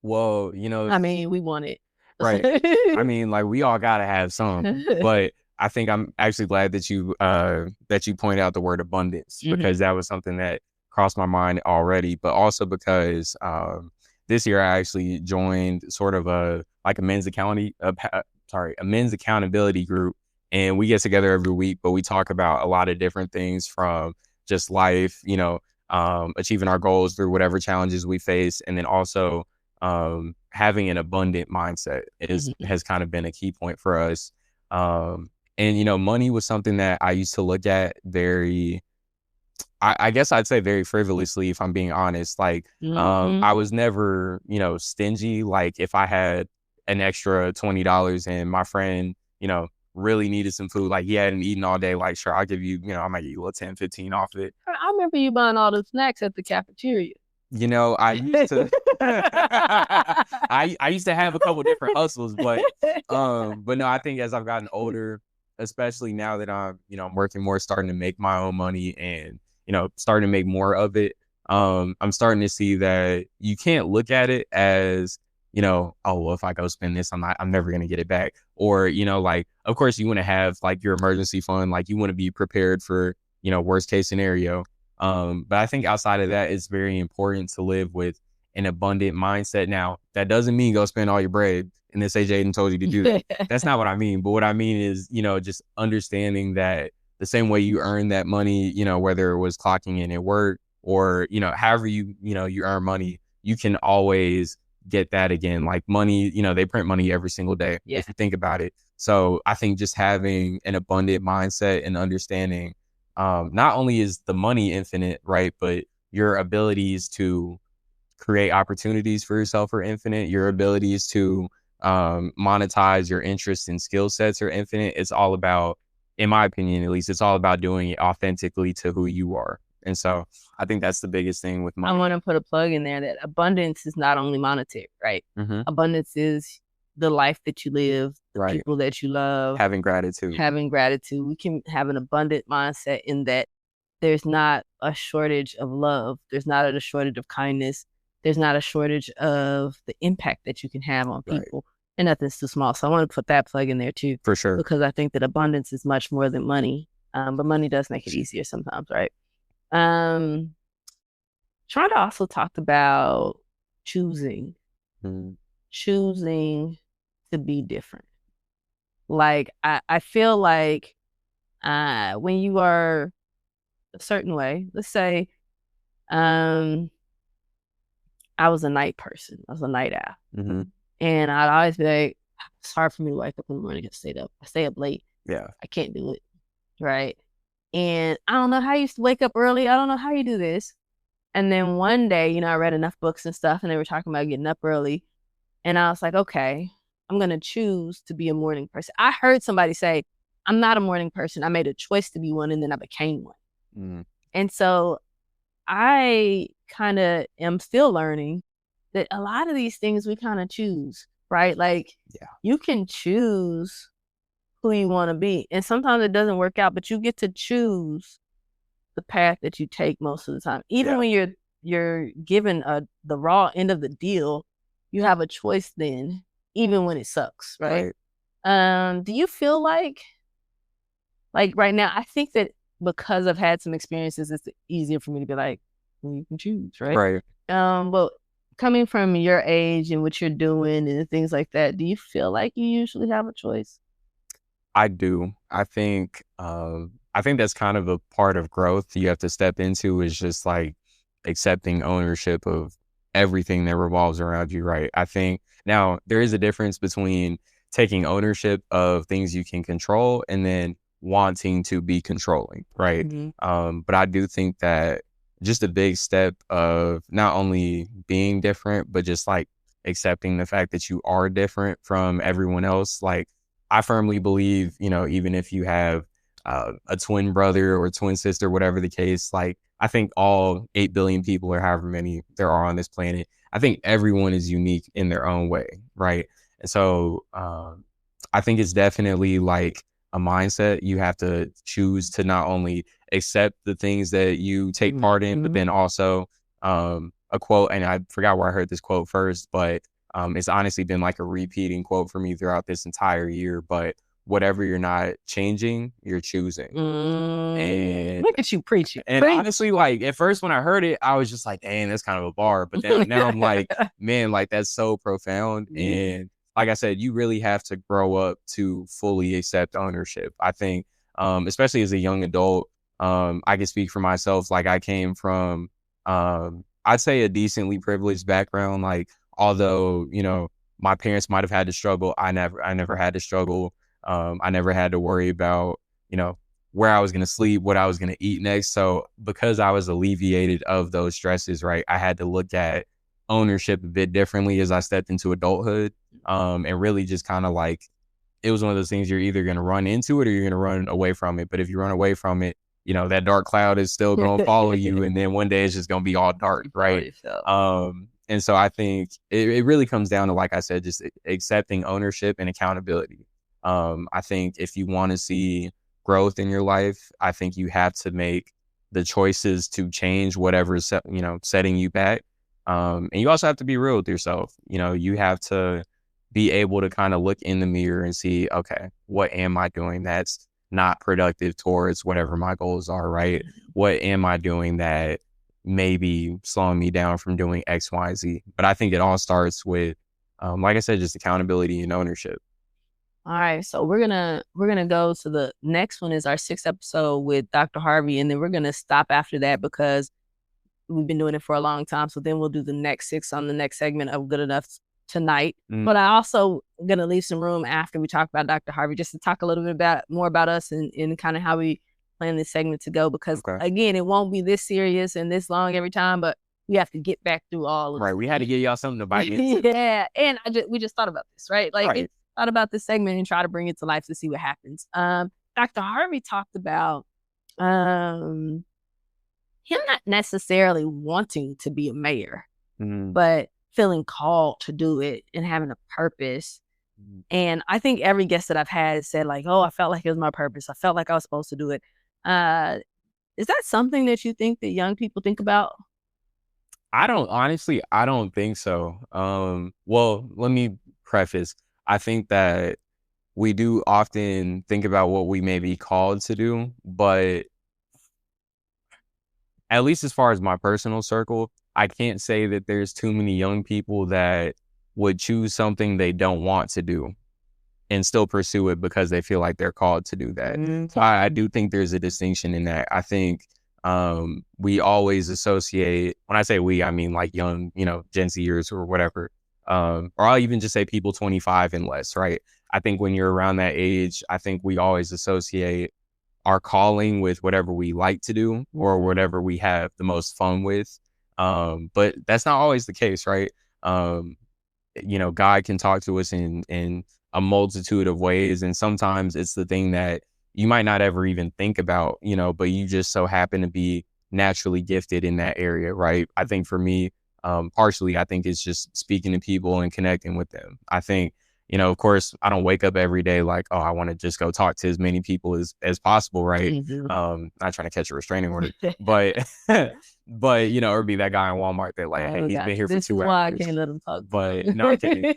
Well, you know, I mean, we want it. Right. I mean, like, we all gotta have some, but I think I'm actually glad that you pointed out the word abundance, because that was something that crossed my mind already, but also because this year I actually joined sort of a men's accountability group, and we get together every week, but we talk about a lot of different things, from just life, you know, achieving our goals through whatever challenges we face, and then also having an abundant mindset has kind of been a key point for us. And, you know, money was something that I used to look at very I guess I'd say very frivolously, if I'm being honest. Like, Mm-hmm. I was never, stingy. Like, if I had an extra $20 and my friend, really needed some food, like he hadn't eaten all day, like, sure, I'll give you, I might get you a little 10, 15 off of it. I remember you buying all the snacks at the cafeteria. I used to I used to have a couple different hustles, but no, I think as I've gotten older, especially now that I'm working more, starting to make my own money and, starting to make more of it, I'm starting to see that you can't look at it as, oh, well, if I go spend this, I'm never going to get it back. Or, like, of course you want to have like your emergency fund, like you want to be prepared for, worst case scenario. But I think outside of that, it's very important to live with an abundant mindset. Now, that doesn't mean go spend all your bread and then say Jaden told you to do that. That's not what I mean. But what I mean is, just understanding that the same way you earn that money, whether it was clocking in at work or, however you earn money, you can always get that again. Like money, they print money every single day, if you think about it. So I think just having an abundant mindset and understanding not only is the money infinite, right, but your abilities to create opportunities for yourself are infinite. Your abilities to monetize your interests and skill sets are infinite. It's all about, in my opinion, at least, it's all about doing it authentically to who you are. And so I think that's the biggest thing with money. I want to put a plug in there that abundance is not only monetary, right? Mm-hmm. Abundance is the life that you live, the Right. people that you love. Having gratitude. We can have an abundant mindset in that there's not a shortage of love. There's not a shortage of kindness. There's not a shortage of the impact that you can have on people. Right. And nothing's too small. So I want to put that plug in there too. For sure. Because I think that abundance is much more than money. But money does make it easier sometimes, right? Shonda also talked about choosing to be different. Like I feel like when you are a certain way, let's say I was a night person. I was a night owl. Mm-hmm. And I'd always be like, it's hard for me to wake up in the morning and stay up late. Yeah. I can't do it. Right. And I don't know how you used to wake up early. I don't know how you do this. And then one day, I read enough books and stuff and they were talking about getting up early. And I was like, okay, I'm going to choose to be a morning person. I heard somebody say, I'm not a morning person. I made a choice to be one and then I became one. Mm. And so I kind of am still learning that a lot of these things we kind of choose, right? Like you can choose who you want to be. And sometimes it doesn't work out, but you get to choose the path that you take most of the time. Even when you're given the raw end of the deal, you have a choice then, even when it sucks, right? Do you feel like right now, I think that because I've had some experiences, it's easier for me to be like, well, you can choose, right? Right. But coming from your age and what you're doing and things like that, do you feel like you usually have a choice? I do. I think that's kind of a part of growth you have to step into, is just like accepting ownership of everything that revolves around you, right? I think now there is a difference between taking ownership of things you can control and then wanting to be controlling, right? Mm-hmm. But I do think that just a big step of not only being different, but just like accepting the fact that you are different from everyone else. Like, I firmly believe, even if you have a twin brother or twin sister, whatever the case, like I think all 8 billion people or however many there are on this planet, I think everyone is unique in their own way, right? And so I think it's definitely like a mindset. You have to choose to not only accept the things that you take part in, but then also a quote, and I forgot where I heard this quote first, but it's honestly been like a repeating quote for me throughout this entire year. But whatever you're not changing, you're choosing. And look at you preaching. And honestly, like at first when I heard it, I was just like, dang, that's kind of a bar. But then now I'm like, man, like that's so profound. And like I said, you really have to grow up to fully accept ownership. I think, especially as a young adult, I can speak for myself. Like I came from, I'd say a decently privileged background. Like, although, my parents might have had to struggle, I never had to struggle. I never had to worry about, where I was going to sleep, what I was going to eat next. So because I was alleviated of those stresses, right, I had to look at ownership a bit differently as I stepped into adulthood. And really just kind of like, it was one of those things, you're either going to run into it or you're going to run away from it. But if you run away from it, you know, that dark cloud is still going to follow you. And then one day it's just going to be all dark. Right. And so I think it really comes down to, like I said, just accepting ownership and accountability. I think if you want to see growth in your life, I think you have to make the choices to change whatever's, you know, setting you back. And you also have to be real with yourself. You know, you have to be able to kind of look in the mirror and see, okay, what am I doing that's not productive towards whatever my goals are, right? What am I doing that may be slowing me down from doing X, Y, Z? But I think it all starts with, like I said, just accountability and ownership. All right, so we're gonna go to the next one is our 6th episode with Dr. Harvey, and then we're gonna stop after that because we've been doing it for a long time. So then we'll do the next 6 on the next segment of Good Enough tonight. But I also gonna leave some room after we talk about Dr. Harvey just to talk a little bit more about us and kind of how we plan this segment to go, because again, it won't be this serious and this long every time, but we have to get back through all of it. Right, we had to give y'all something to bite into. Yeah, and we just thought about this, right? Like thought about this segment and try to bring it to life to see what happens. Dr. Harvey talked about him not necessarily wanting to be a mayor, but feeling called to do it and having a purpose. And I think every guest that I've had said like, oh, I felt like it was my purpose. I felt like I was supposed to do it. Is that something that you think that young people think about? I don't think so. Well, let me preface. I think that we do often think about what we may be called to do, but at least as far as my personal circle, I can't say that there's too many young people that would choose something they don't want to do and still pursue it because they feel like they're called to do that. So I do think there's a distinction in that. I think we always associate, when I say we, I mean like young, you know, Gen Zers or whatever, or I'll even just say people 25 and less, right? I think when you're around that age, I think we always associate our calling with whatever we like to do or whatever we have the most fun with. But that's not always the case, right? You know, God can talk to us in a multitude of ways. And sometimes it's the thing that you might not ever even think about, you know, but you just so happen to be naturally gifted in that area, right? I think for me, partially, I think it's just speaking to people and connecting with them. I think, you know, of course, I don't wake up every day like, oh, I want to just go talk to as many people as possible, right? Not trying to catch a restraining order, but but you know, or be that guy in Walmart that like, hey, he's been here for 2 hours. This is why I can't let him talk. But no, I'm kidding.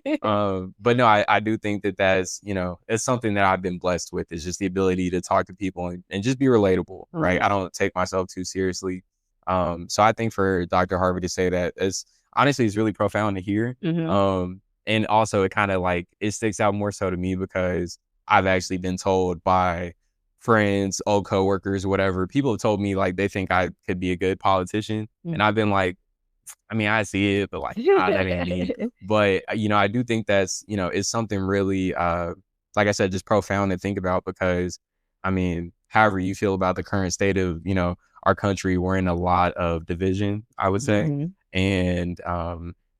But no, I do think that that's, you know, it's something that I've been blessed with, is just the ability to talk to people and just be relatable, right? I don't take myself too seriously. So I think for Dr. Harvey to say that, it's honestly, it's really profound to hear. And also it kind of like, it sticks out more so to me because I've actually been told by friends, old coworkers, whatever, people have told me like they think I could be a good politician. And I've been like, I mean, I see it, but like, that ain't me. But, you know, I do think that's, you know, it's something really, like I said, just profound to think about, because, I mean, however you feel about the current state of, you know, our country, we're in a lot of division, I would say. And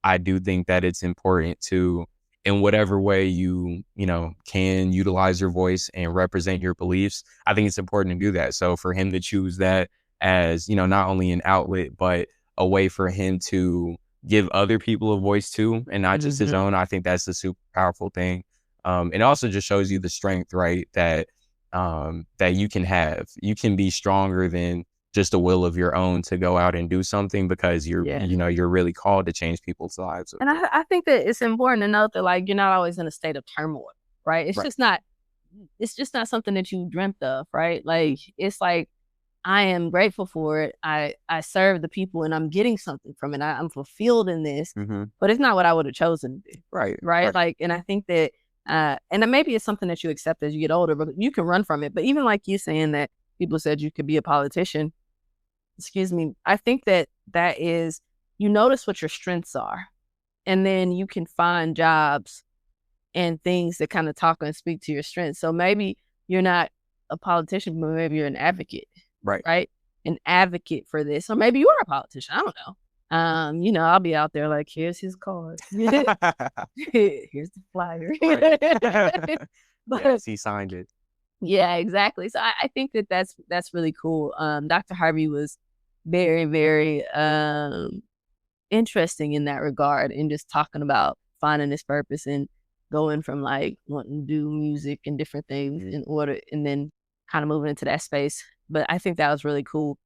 I do think that it's important to, in whatever way you know, can utilize your voice and represent your beliefs, I think it's important to do that. So for him to choose that as, you know, not only an outlet, but a way for him to give other people a voice too, and not just his own, I think that's a super powerful thing. It also just shows you the strength, right, that that you can have. You can be stronger than just a will of your own to go out and do something, because you're, you know, you're really called to change people's lives. And I think that it's important to note that, like, you're not always in a state of turmoil, right? It's just not something that you dreamt of, right? Like, it's like, I am grateful for it. I serve the people and I'm getting something from it. I'm fulfilled in this, but it's not what I would have chosen to do. Right. Like, and I think that, and then maybe it's something that you accept as you get older, but you can run from it. But even like you saying that people said you could be a politician, I think that is, you notice what your strengths are, and then you can find jobs and things that kind of talk and speak to your strengths. So maybe you're not a politician, but maybe you're an advocate, Right. right? An advocate for this, or maybe you are a politician. I don't know. You know, I'll be out there like, here's his card, here's the flyer. But yes, he signed it. Yeah, exactly. So I think that that's really cool. Dr. Harvey was very, very interesting in that regard, and just talking about finding his purpose and going from like wanting to do music and different things in order, and then kind of moving into that space. But I think that was really cool.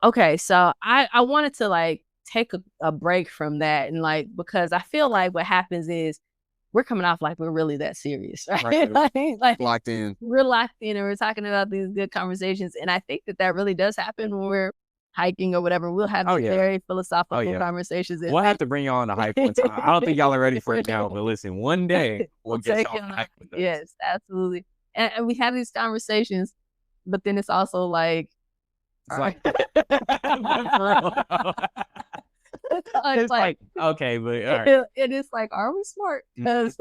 Okay, so I wanted to like take a break from that, and like, because I feel like what happens is we're coming off like we're really that serious, right? like Locked in. We're locked in, and we're talking about these good conversations. And I think that really does happen when we're hiking or whatever. We'll have very philosophical conversations. We'll have to bring y'all on the hike one time. I don't think y'all are ready for it now, but listen, one day we'll get y'all on the hike with us. Yes, absolutely. And we have these conversations, but then it's also like, it's like, it's like, okay, but all right. It is like, are we smart? Because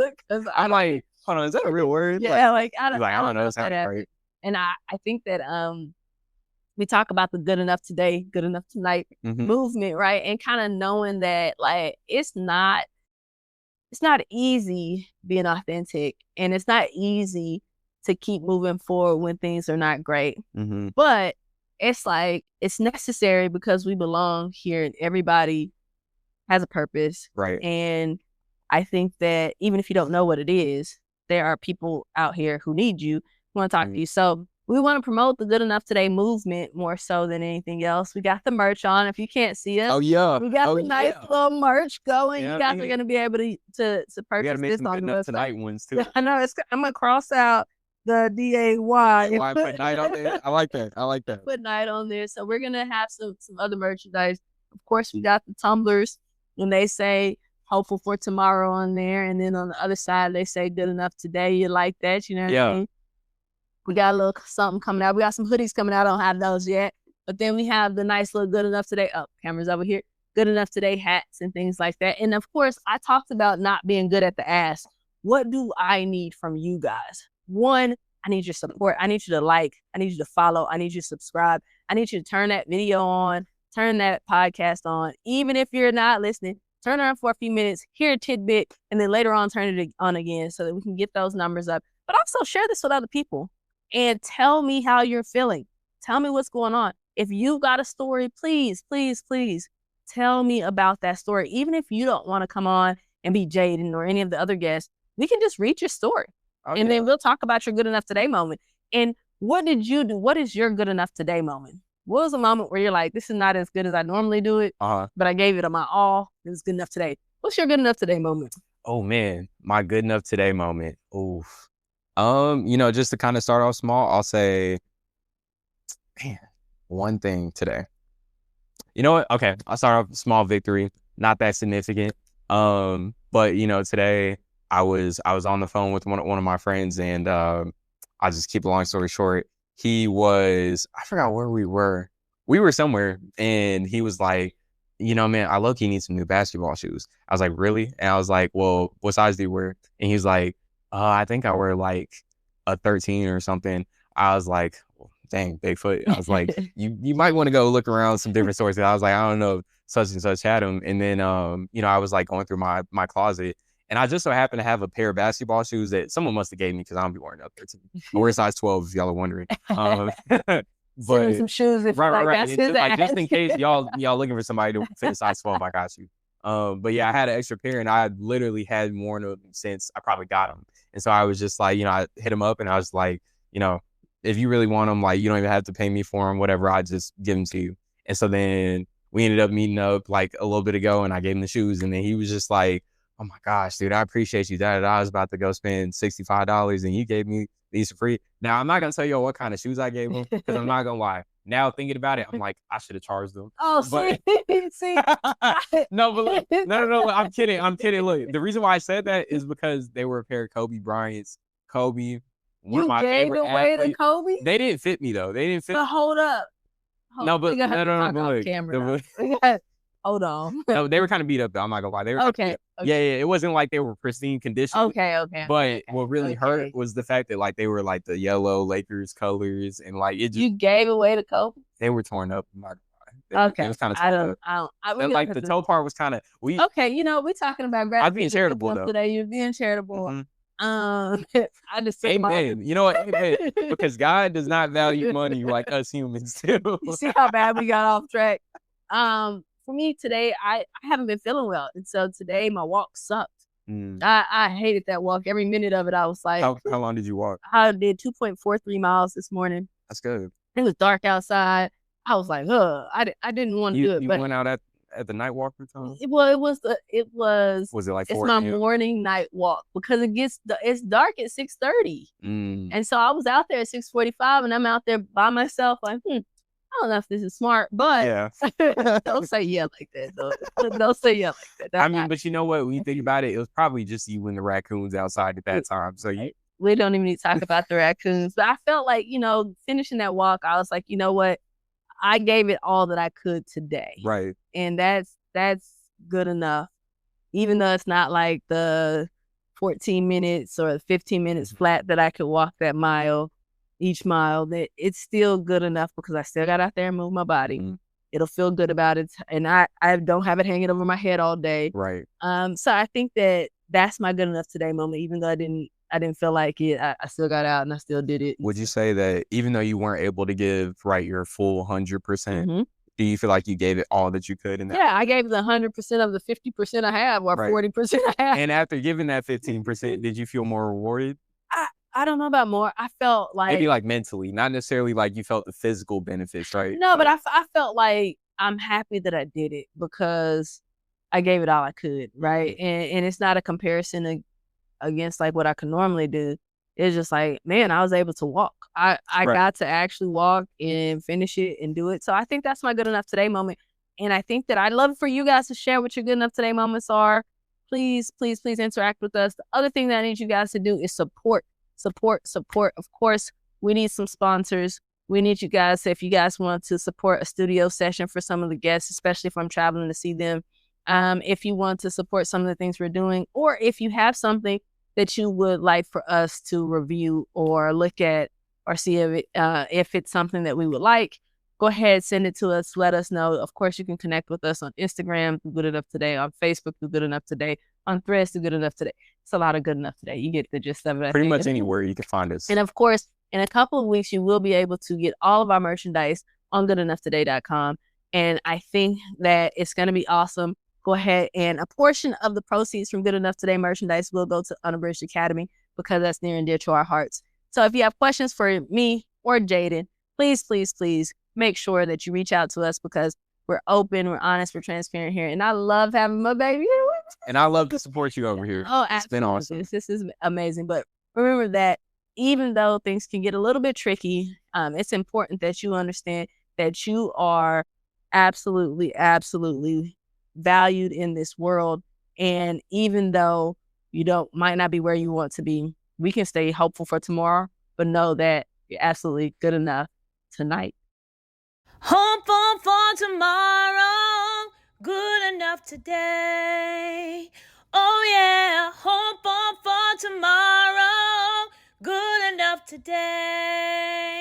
I'm like, hold on, is that a real word? Yeah, like I don't know. It's not right. And I think that we talk about the good enough today, good enough tonight movement, right? And kind of knowing that like it's not easy being authentic, and it's not easy to keep moving forward when things are not great. But it's like it's necessary because we belong here, and everybody has a purpose. Right. And I think that even if you don't know what it is, there are people out here who need you, who want to talk to you. So we want to promote the Good Enough Today movement more so than anything else. We got the merch on. If you can't see us, we got the nice little merch going. You guys are going to be able to purchase this on the website. Tonight ones too. I know. I'm going to cross out the DAY. Why put night on there? I like that. Put night on there. So we're going to have some other merchandise. Of course, we got the tumblers. When they say hopeful for tomorrow on there, and then on the other side they say good enough today. You like that, you know what I mean? We got a little something coming out. We got some hoodies coming out. I don't have those yet. But then we have the nice little good enough today. Oh, cameras over here. Good enough today hats and things like that. And of course, I talked about not being good at the ask. What do I need from you guys? One, I need your support. I need you to like. I need you to follow. I need you to subscribe. I need you to turn that video on. Turn that podcast on. Even if you're not listening, turn it on for a few minutes, hear a tidbit, and then later on turn it on again so that we can get those numbers up. But also share this with other people and tell me how you're feeling. Tell me what's going on. If you've got a story, please, please, please tell me about that story. Even if you don't want to come on and be Jaden or any of the other guests, we can just read your story. And then we'll talk about your good enough today moment. And what did you do? What is your good enough today moment? What was a moment where you're like, this is not as good as I normally do it, but I gave it my all. It was good enough today. What's your good enough today moment? Oh man, my good enough today moment. Oof. Just to kind of start off small, I'll say, man, one thing today. You know what? Okay, I'll start off small victory, not that significant. But today I was on the phone with one of my friends, and I'll just keep a long story short. I forgot where we were. We were somewhere, and he was like, man, I low-key need some new basketball shoes. I was like, really? And I was like, well, what size do you wear? And he was like, I think I wear like a 13 or something. I was like, well, dang, Bigfoot. I was like, you might want to go look around some different stores. I was like, I don't know if such and such had them. And then, I was like going through my closet. And I just so happened to have a pair of basketball shoes that someone must have gave me because I don't be wearing up 13. I wear size 12 if y'all are wondering. But some shoes if right. Just in case y'all looking for somebody to fit a size 12, I got you. But yeah, I had an extra pair, and I literally hadn't worn them since I probably got them. And so I was just like, I hit them up, and I was like, if you really want them, like, you don't even have to pay me for them, whatever. I just give them to you. And so then we ended up meeting up like a little bit ago, and I gave him the shoes, and then he was just like, oh my gosh, dude, I appreciate you. I was about to go spend $65, and you gave me these for free. Now, I'm not going to tell you what kind of shoes I gave him, because I'm not going to lie. Now, thinking about it, I'm like, I should have charged them. Oh, but, see. No, but look, no, I'm kidding. Look, the reason why I said that is because they were a pair of Kobe Bryant's. Kobe, one of my favorite away athletes. To Kobe? They didn't fit me, though. They didn't fit But hold up. No, but no. Hold on. No, they were kind of beat up though. I'm not gonna lie. They were Okay. Yeah. It wasn't like they were pristine condition. Okay. But what really hurt was the fact that like they were like the yellow Lakers colors and like it just You gave away the coat. They were torn up. I'm not gonna lie. It was kind of torn up. Like the toe part was kind of Okay, we're talking about Grabe. I was being charitable though. Today you're being charitable. I just amen. You know what? Amen. Because God does not value money like us humans do. You see how bad we got off track. For me today, I haven't been feeling well, and so today my walk sucked. I hated that walk. Every minute of it, I was like, how long did you walk? I did 2.43 miles this morning. That's good. It was dark outside. I was like, I didn't want to do it. You went out at the night walk or something? Well, it was. Was it like 4 It's my morning night walk because it's dark at 6:30, and so I was out there at 6:45, and I'm out there by myself, like, I don't know if this is smart, but yeah. Don't say yeah like that, though. Don't say yeah like that. But you know what? When you think about it, it was probably just you and the raccoons outside at that time. So we don't even need to talk about the raccoons. But I felt like, finishing that walk, I was like, you know what? I gave it all that I could today. Right. And that's good enough. Even though it's not like the 14 minutes or 15 minutes flat that I could walk that mile, each mile, that it's still good enough because I still got out there and moved my body. It'll feel good about it. And I don't have it hanging over my head all day. Right. So I think that's my good enough today moment, even though I didn't feel like it. I still got out and I still did it. Would you say that even though you weren't able to give your full 100%, do you feel like you gave it all that you could in that? Yeah, I gave the 100% of the 50% I have or 40% I have. And after giving that 15%, did you feel more rewarded? I don't know about more. I felt like maybe like mentally, not necessarily like you felt the physical benefits, right? No, but I felt like I'm happy that I did it because I gave it all I could, right? And it's not a comparison against like what I could normally do. It's just like, man, I was able to walk. I got to actually walk and finish it and do it. So I think that's my good enough today moment. And I think that I'd love for you guys to share what your good enough today moments are. Please, please, please interact with us. The other thing that I need you guys to do is support. Of course, we need some sponsors. We need you guys, if you guys want to support a studio session for some of the guests, especially if I'm traveling to see them. If you want to support some of the things we're doing, or if you have something that you would like for us to review or look at or see if it's something that we would like, go ahead, send it to us. Let us know. Of course, you can connect with us on Instagram through Good Enough Today, on Facebook through Good Enough Today, on Threads through Good Enough Today. It's a lot of Good Enough Today. You get the gist of it. Pretty much anywhere you can find us. And of course, in a couple of weeks, you will be able to get all of our merchandise on goodenoughtoday.com. And I think that it's going to be awesome. Go ahead, and a portion of the proceeds from Good Enough Today merchandise will go to Unabridged Academy because that's near and dear to our hearts. So if you have questions for me or Jaden, please, please, please make sure that you reach out to us because we're open, we're honest, we're transparent here. And I love having my baby here with us. And I love to support you over here. Oh, absolutely. It's been awesome. This is amazing. But remember that even though things can get a little bit tricky, it's important that you understand that you are absolutely, absolutely valued in this world. And even though you might not be where you want to be, we can stay hopeful for tomorrow, but know that you're absolutely good enough tonight. Hopeful for tomorrow, good enough today. Oh yeah, hopeful for tomorrow, good enough today.